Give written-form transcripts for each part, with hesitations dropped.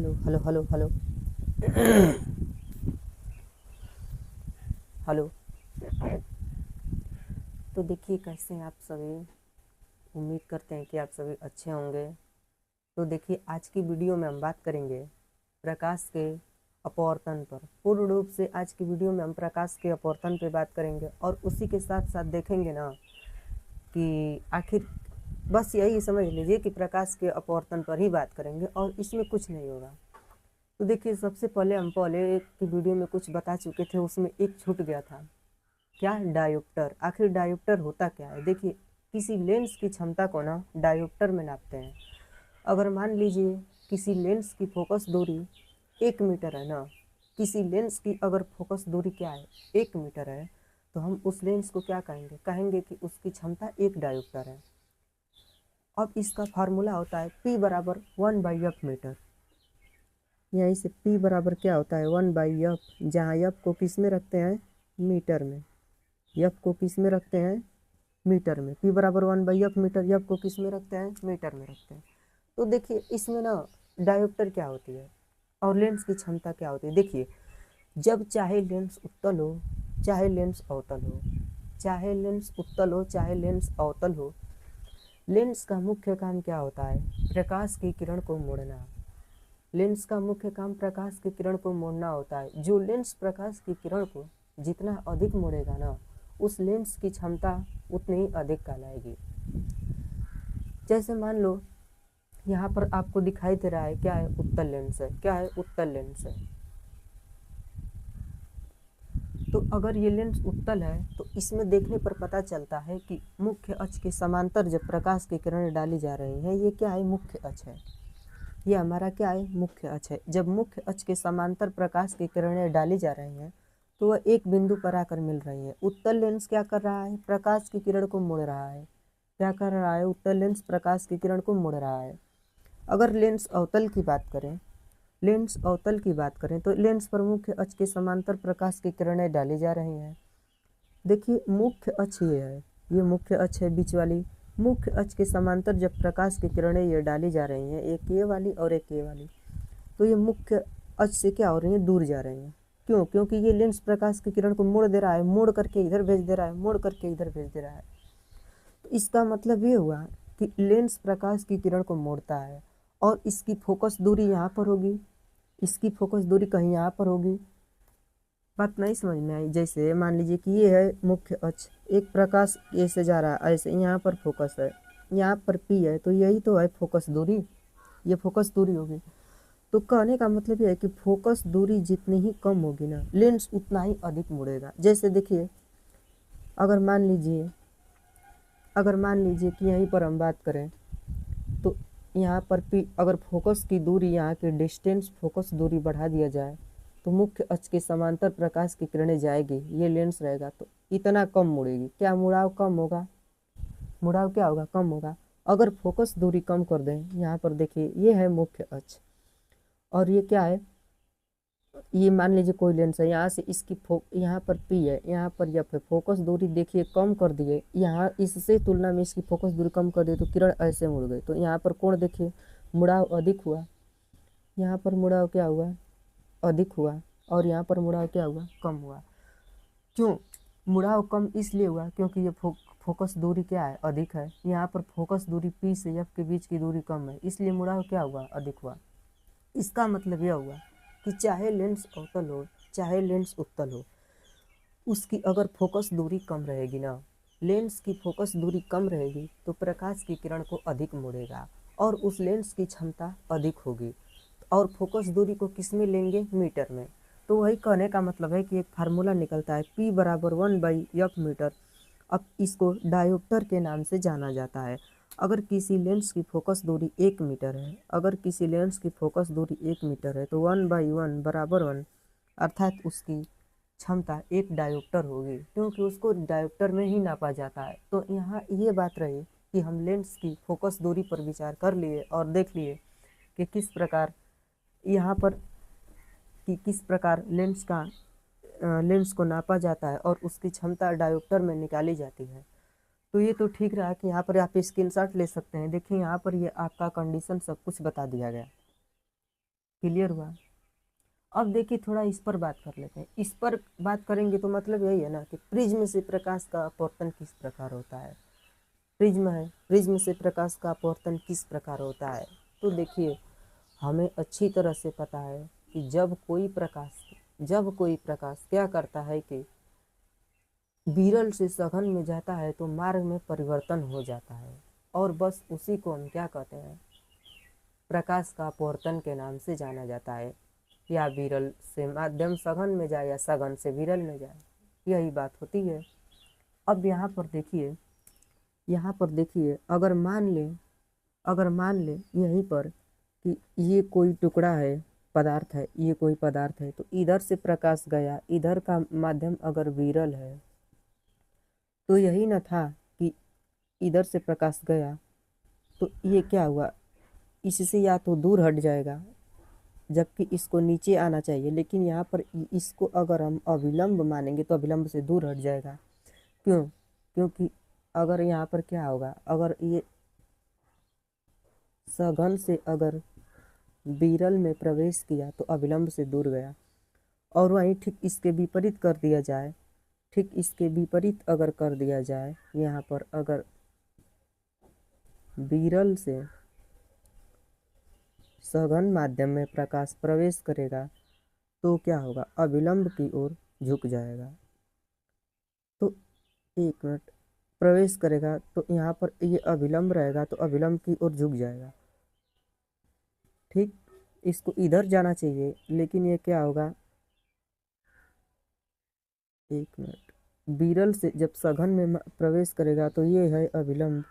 Hello hello hello hello hello. तो देखिए कैसे हैं आप सभी। उम्मीद करते हैं कि आप सभी अच्छे होंगे। तो देखिए आज की वीडियो में हम बात करेंगे प्रकाश के अपवर्तन पर। पूर्ण रूप से आज की वीडियो में हम प्रकाश के अपवर्तन पर बात करेंगे और उसी के साथ साथ देखेंगे ना कि आखिर बस यही समझ लीजिए कि प्रकाश के अपवर्तन पर ही बात करेंगे और इसमें कुछ नहीं होगा। तो देखिए सबसे पहले हम पहले की वीडियो में कुछ बता चुके थे, उसमें एक छूट गया था। क्या? डायोप्टर। आखिर डायोप्टर होता क्या है? देखिए किसी लेंस की क्षमता को ना डायोप्टर में नापते हैं। अगर मान लीजिए किसी लेंस की फोकस दूरी 1 मीटर है ना, किसी लेंस की अगर फोकस दूरी क्या है 1 मीटर है, तो हम उस लेंस को क्या कहेंगे? कहेंगे कि उसकी क्षमता 1 डायोप्टर है। अब इसका फार्मूला होता है P बराबर 1/f मीटर। यहीं से P बराबर क्या होता है 1/f, जहाँ f को किस में रखते हैं? मीटर में। f को किस में रखते हैं? मीटर में। P बराबर 1/f मीटर, f को किस में रखते हैं? मीटर में रखते हैं। तो देखिए इसमें ना डायोप्टर क्या होती है और लेंस की क्षमता क्या होती है। देखिए जब चाहे लेंस उत्तल हो चाहे लेंस अवतल हो, चाहे लेंस उत्तल हो चाहे लेंस अवतल हो, लेंस का मुख्य काम क्या होता है? प्रकाश की किरण को मोड़ना। लेंस का मुख्य काम प्रकाश की किरण को मोड़ना होता है। जो लेंस प्रकाश की किरण को जितना अधिक मोड़ेगा ना, उस लेंस की क्षमता उतनी ही अधिक कहलाएगी। जैसे मान लो यहाँ पर आपको दिखाई दे रहा है क्या है? उत्तल लेंस है। क्या है? उत्तल लेंस है। तो अगर ये लेंस उत्तल है तो इसमें देखने पर पता चलता है कि मुख्य अक्ष के समांतर जब प्रकाश की किरणें डाली जा रही हैं, ये क्या है? मुख्य अक्ष है। ये हमारा क्या है? मुख्य अक्ष है। जब मुख्य अक्ष के समांतर प्रकाश की किरणें डाली जा रही हैं तो वह एक बिंदु पर आकर मिल रही है। उत्तल लेंस क्या कर रहा है? प्रकाश की किरण को मोड़ रहा है। क्या कर रहा है? उत्तल लेंस प्रकाश की किरण को मोड़ रहा है। अगर लेंस अवतल की बात करें, लेंस अवतल की बात करें तो लेंस पर मुख्य अक्ष के समांतर प्रकाश की किरणें डाली जा रही हैं। देखिए मुख्य अक्ष ये है, ये मुख्य अक्ष है बीच वाली। मुख्य अक्ष के समांतर जब प्रकाश की किरणें ये डाली जा रही हैं, एक ये वाली और एक ये वाली, तो ये मुख्य अक्ष से क्या हो रही है? दूर जा रही हैं। क्यों? क्योंकि ये लेंस प्रकाश की किरण को मोड़ दे रहा है, मोड़ करके इधर भेज दे रहा है, मोड़ करके इधर भेज दे रहा है। तो इसका मतलब ये हुआ कि लेंस प्रकाश की किरण को मोड़ता है और इसकी फोकस दूरी यहाँ पर होगी, इसकी फोकस दूरी कहीं यहाँ पर होगी। बात नहीं समझ में आई? जैसे मान लीजिए कि ये है मुख्य अक्ष, एक प्रकाश ऐसे जा रहा है, ऐसे यहाँ पर फोकस है, यहाँ पर P है, तो यही तो है फोकस दूरी, ये फोकस दूरी होगी। तो कहने का मतलब ये है कि फोकस दूरी जितनी ही कम होगी ना, लेंस उतना ही अधिक मुड़ेगा। जैसे देखिए अगर मान लीजिए कि यहीं पर हम बात करें तो यहाँ पर P, अगर फोकस की दूरी, यहाँ की डिस्टेंस फोकस दूरी बढ़ा दिया जाए तो मुख्य अक्ष के समांतर प्रकाश की किरणें जाएगी, ये लेंस रहेगा तो इतना कम मुड़ेगी। क्या मुड़ाव कम होगा? मुड़ाव क्या होगा? कम होगा। अगर फोकस दूरी कम कर दें, यहाँ पर देखिए ये है मुख्य अक्ष और ये क्या है? ये मान लीजिए कोई लेंस है, यहाँ से इसकी यहाँ पर P है, यहाँ पर F है। फोकस दूरी देखिए कम कर दिए, यहाँ इससे तुलना में इसकी फोकस दूरी कम कर दिए तो किरण ऐसे मुड़ गई। तो यहाँ पर कोण देखिए मुड़ाव अधिक हुआ, यहाँ पर मुड़ाव क्या हुआ? अधिक हुआ और यहाँ पर मुड़ाव क्या हुआ? कम हुआ। क्यों मुड़ाव कम? इसलिए हुआ क्योंकि ये फोकस दूरी क्या है? अधिक है। यहाँ पर फोकस दूरी P से F के बीच की दूरी कम है, इसलिए मुड़ाव क्या हुआ? अधिक हुआ। इसका मतलब यह हुआ कि चाहे लेंस अवतल हो चाहे लेंस उत्तल हो, उसकी अगर फोकस दूरी कम रहेगी ना, लेंस की फोकस दूरी कम रहेगी तो प्रकाश की किरण को अधिक मोड़ेगा और उस लेंस की क्षमता अधिक होगी। और फोकस दूरी को किस में लेंगे? मीटर में। तो वही कहने का मतलब है कि एक फार्मूला निकलता है P बराबर 1/f मीटर। अब इसको डायोप्टर के नाम से जाना जाता है। अगर किसी लेंस की फोकस दूरी 1 मीटर है, अगर किसी लेंस की फोकस दूरी 1 मीटर है तो 1/1 बराबर 1, अर्थात उसकी क्षमता 1 डायोप्टर होगी, क्योंकि उसको डायोप्टर में ही नापा जाता है। तो यहाँ ये बात रही कि हम लेंस की फोकस दूरी पर विचार कर लिए और देख लिए कि किस प्रकार यहाँ पर किस प्रकार लेंस को नापा जाता है और उसकी क्षमता डायोप्टर में निकाली जाती है। तो ये तो ठीक रहा कि यहाँ पर आप स्क्रीनशॉट ले सकते हैं। देखिए यहाँ पर ये आपका कंडीशन सब कुछ बता दिया गया। क्लियर हुआ। अब देखिए थोड़ा इस पर बात कर लेते हैं। इस पर बात करेंगे तो मतलब यही है ना कि प्रिज्म से प्रकाश का अपवर्तन किस प्रकार होता है। प्रिज्म है, प्रिज्म से प्रकाश का अपवर्तन किस प्रकार होता है। तो देखिए हमें अच्छी तरह से पता है कि जब कोई प्रकाश क्या करता है कि विरल से सघन में जाता है तो मार्ग में परिवर्तन हो जाता है, और बस उसी को हम क्या कहते हैं, प्रकाश का अपवर्तन के नाम से जाना जाता है। या विरल से माध्यम सघन में जाए या सघन से विरल में जाए, यही बात होती है। अब यहाँ पर देखिए अगर मान ले यहीं पर कि ये कोई टुकड़ा है, पदार्थ है, ये कोई पदार्थ है, तो इधर से प्रकाश गया, इधर का माध्यम अगर विरल है तो यही न था कि इधर से प्रकाश गया तो ये क्या हुआ, इससे या तो दूर हट जाएगा जबकि इसको नीचे आना चाहिए, लेकिन यहाँ पर इसको अगर हम अविलंब मानेंगे तो अविलंब से दूर हट जाएगा। क्यों? क्योंकि अगर यहाँ पर क्या होगा, अगर ये सघन से अगर विरल में प्रवेश किया तो अविलंब से दूर गया, और वहीं ठीक इसके विपरीत कर दिया जाए, ठीक इसके विपरीत अगर कर दिया जाए, यहाँ पर अगर विरल से सघन माध्यम में प्रकाश प्रवेश करेगा तो क्या होगा, अविलंब की ओर झुक जाएगा। तो एक मिनट, प्रवेश करेगा तो यहाँ पर ये अविलंब रहेगा तो अविलंब की ओर झुक जाएगा। ठीक, इसको इधर जाना चाहिए लेकिन ये क्या होगा, एक मिनट, विरल से जब सघन में प्रवेश करेगा तो ये है अविलंब,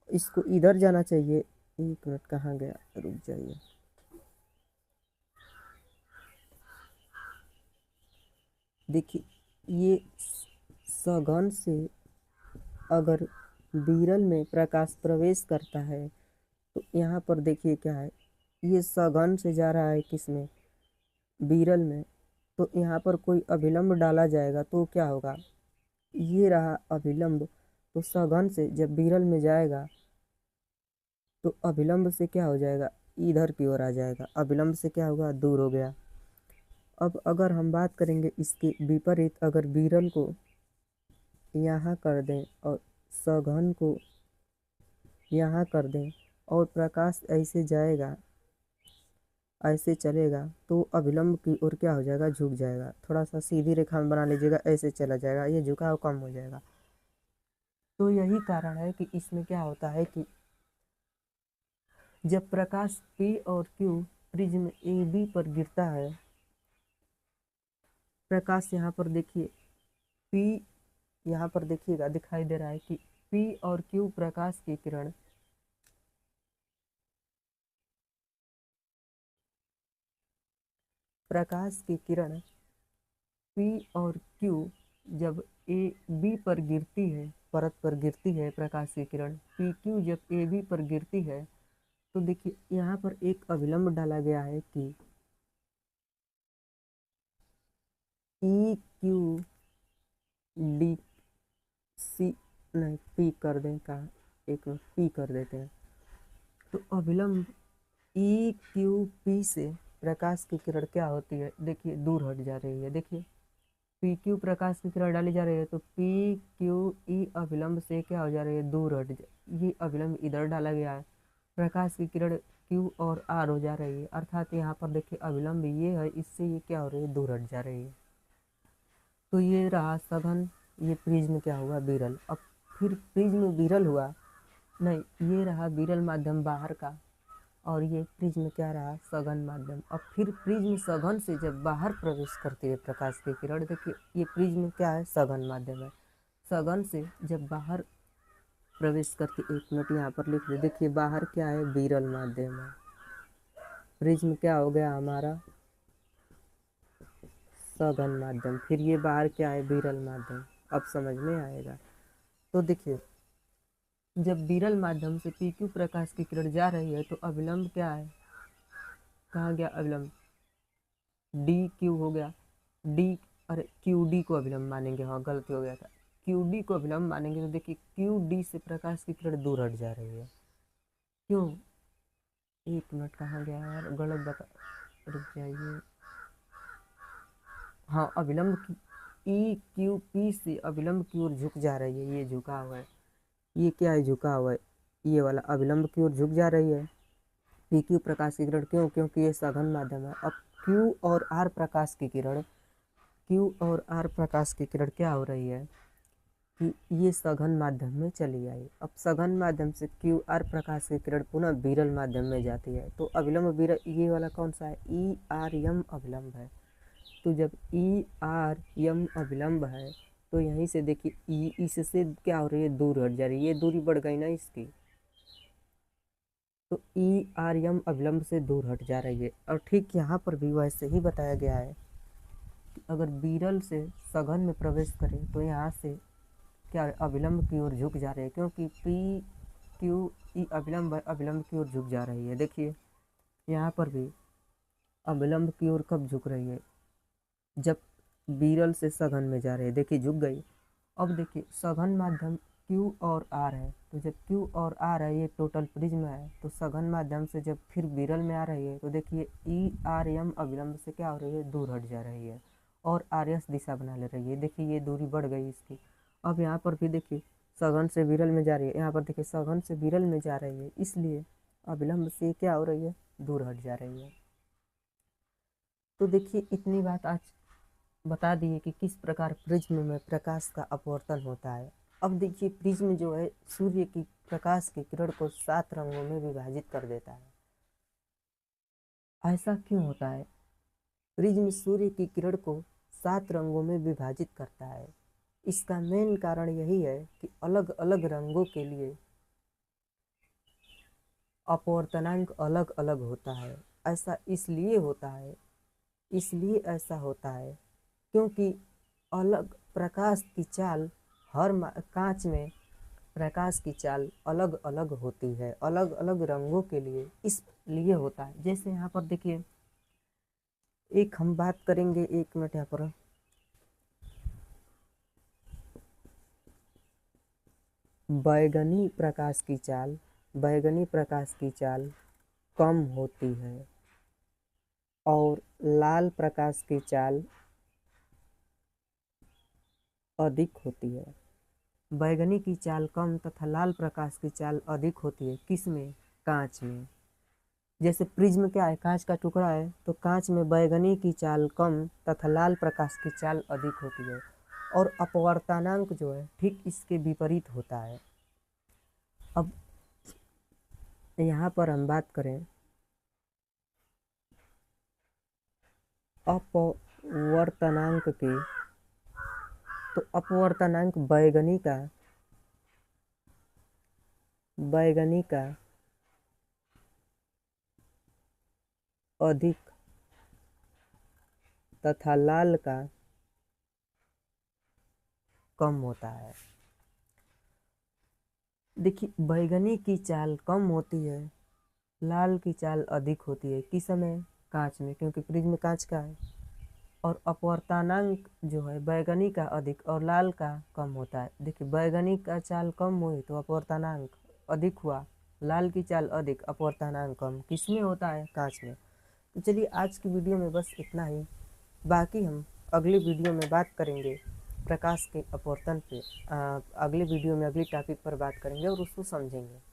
इसको इधर जाना चाहिए। एक मिनट, कहाँ गया, रुक जाइए। देखिए ये सघन से अगर विरल में प्रकाश प्रवेश करता है तो यहाँ पर देखिए क्या है, ये सघन से जा रहा है किसमें, विरल में, तो यहाँ पर कोई अभिलंब डाला जाएगा तो क्या होगा, ये रहा अभिलंब, तो सघन से जब विरल में जाएगा तो अभिलंब से क्या हो जाएगा, इधर की ओर आ जाएगा, अभिलंब से क्या होगा, दूर हो गया। अब अगर हम बात करेंगे इसके विपरीत, अगर विरल को यहाँ कर दें और सघन को यहाँ कर दें और प्रकाश ऐसे जाएगा, ऐसे चलेगा तो अभिलंब की ओर क्या हो जाएगा, झुक जाएगा। थोड़ा सा सीधी रेखा में बना लीजिएगा, ऐसे चला जाएगा, ये झुकाव कम हो जाएगा। तो यही कारण है कि इसमें क्या होता है कि जब प्रकाश P और Q प्रिज्म AB पर गिरता है, प्रकाश यहाँ पर देखिए P, यहाँ पर देखिएगा दिखाई दे रहा है कि P और Q प्रकाश की किरण P और Q जब AB पर गिरती है, परत पर गिरती है, प्रकाश की किरण PQ जब AB पर गिरती है तो देखिए यहाँ पर एक अविलंब डाला गया है कि EQDC, नहीं P कर दें, कहा एक P कर देते हैं, तो अविलंब EQP से प्रकाश की किरण क्या होती है, देखिए दूर हट जा रही है। देखिए PQ प्रकाश की किरण डाली जा रही है तो PQE अविलंब से क्या हो जा रही है, दूर हट जा, ये अविलंब इधर डाला गया है, प्रकाश की किरण Q और R हो जा रही है, अर्थात यहाँ पर देखिए अविलंब ये है, इससे ये क्या हो रही है, दूर हट जा रही है। तो ये रहा सघन, ये प्रिज्म क्या हुआ, विरल। अब फिर प्रिज्म विरल हुआ, नहीं ये रहा विरल माध्यम बाहर का, और ये प्रिज्म क्या रहा, सघन माध्यम। अब फिर प्रिज्म सघन से जब बाहर प्रवेश करती है प्रकाश की किरण, देखिए ये प्रिज्म क्या है, सघन माध्यम है, सघन से जब बाहर प्रवेश करती, एक मिनट यहाँ पर लिख दे, देखिए बाहर क्या है, विरल माध्यम है, प्रिज्म क्या हो गया हमारा, सघन माध्यम, फिर ये बाहर क्या है, विरल माध्यम। अब समझ में आएगा। तो देखिए जब विरल माध्यम से PQ प्रकाश की किरण जा रही है तो अविलंब क्या है, कहाँ गया अविलंब, DQ हो गया, D, अरे QD को अविलंब मानेंगे, हाँ गलती हो गया था, QD को अविलंब मानेंगे तो देखिए QD से प्रकाश की किरण दूर हट जा रही है। क्यों, एक मिनट, कहाँ गया यार, गलत बता, रुक जाइए। हाँ, अविलंब की ई क्यू पी से अविलंब की ओर झुक जा रही है, ये झुका हुआ है। ये क्या है, झुका हुआ है, ये वाला अविलंब की ओर झुक जा रही है। पी क्यू प्रकाश की किरण, क्यों, क्योंकि ये सघन माध्यम है। अब क्यू और आर प्रकाश की किरण, क्यू और आर प्रकाश की किरण क्या हो रही है कि ये सघन माध्यम में चली आई। अब सघन माध्यम से क्यू आर प्रकाश की किरण पुनः विरल माध्यम में जाती है, तो अविलंब विरल ये वाला कौन सा है, ई आर यम अविलंब है। तो जब ई आर यम अविलंब है तो यहीं से देखिए ई इससे क्या हो रही है, दूर हट जा रही है, ये दूरी बढ़ गई ना इसकी, तो ई आर यम अविलंब से दूर हट जा रही है। और ठीक यहाँ पर भी वैसे ही बताया गया है कि अगर विरल से सघन में प्रवेश करें तो यहाँ से क्या अविलंब की ओर झुक जा रही है, क्योंकि पी क्यू ई अविलंब अविलंब की ओर झुक जा रही है। देखिए यहाँ पर भी अविलंब की ओर कब झुक रही है, जब विरल से सघन में जा रही है, देखिए झुक गई। अब देखिए सघन माध्यम क्यू और आर है, तो जब क्यू और आर है ये टोटल प्रिज्म है, तो सघन माध्यम से जब फिर विरल में आ रही है तो देखिए ई आर एम अविलंब से क्या हो रही है, दूर हट जा रही है और आर एस दिशा बना ले रही है। देखिए ये दूरी बढ़ गई इसकी। अब यहाँ पर भी देखिए सघन से विरल में जा रही है, यहाँ पर देखिए सघन से विरल में जा रही है, इसलिए अविलंब से क्या हो रही है, दूर हट जा रही है। तो देखिए इतनी बात आज बता दिए कि किस प्रकार प्रिज्म में प्रकाश का अपवर्तन होता है। अब देखिए प्रिज्म जो है सूर्य की प्रकाश की किरण को 7 रंगों में विभाजित कर देता है। ऐसा क्यों होता है, प्रिज्म सूर्य की किरण को 7 रंगों में विभाजित करता है। इसका मेन कारण यही है कि अलग अलग रंगों के लिए अपवर्तनांक अलग अलग होता है। ऐसा इसलिए ऐसा होता है क्योंकि अलग प्रकाश की चाल कांच में प्रकाश की चाल अलग अलग होती है, अलग अलग रंगों के लिए इसलिए होता है। जैसे यहाँ पर देखिए एक हम बात करेंगे, एक मिनट यहाँ पर, बैगनी प्रकाश की चाल कम होती है और लाल प्रकाश की चाल अधिक होती है। बैगनी की चाल कम तथा लाल प्रकाश की चाल अधिक होती है, किसमें, कांच में। जैसे प्रिज्म क्या है, कांच का टुकड़ा है, तो कांच में बैगनी की चाल कम तथा लाल प्रकाश की चाल अधिक होती है। और अपवर्तनांक जो है ठीक इसके विपरीत होता है। अब यहाँ पर हम बात करें अपवर्तनांक की, तो अपवर्तनांक बैगनी का अधिक तथा लाल का कम होता है। देखिए बैगनी की चाल कम होती है, लाल की चाल अधिक होती है, किस समय, कांच में, क्योंकि प्रिज्म कांच का है। और अपवर्तनांक जो है बैगनी का अधिक और लाल का कम होता है। देखिए बैगनी का चाल कम हुई तो अपवर्तनांक अधिक हुआ, लाल की चाल अधिक, अपवर्तनांक कम, किसमें होता है, कांच में। तो चलिए आज की वीडियो में बस इतना ही, बाकी हम अगली वीडियो में बात करेंगे प्रकाश के अपवर्तन पे। अगले वीडियो में अगली टॉपिक पर बात करेंगे और उसको समझेंगे।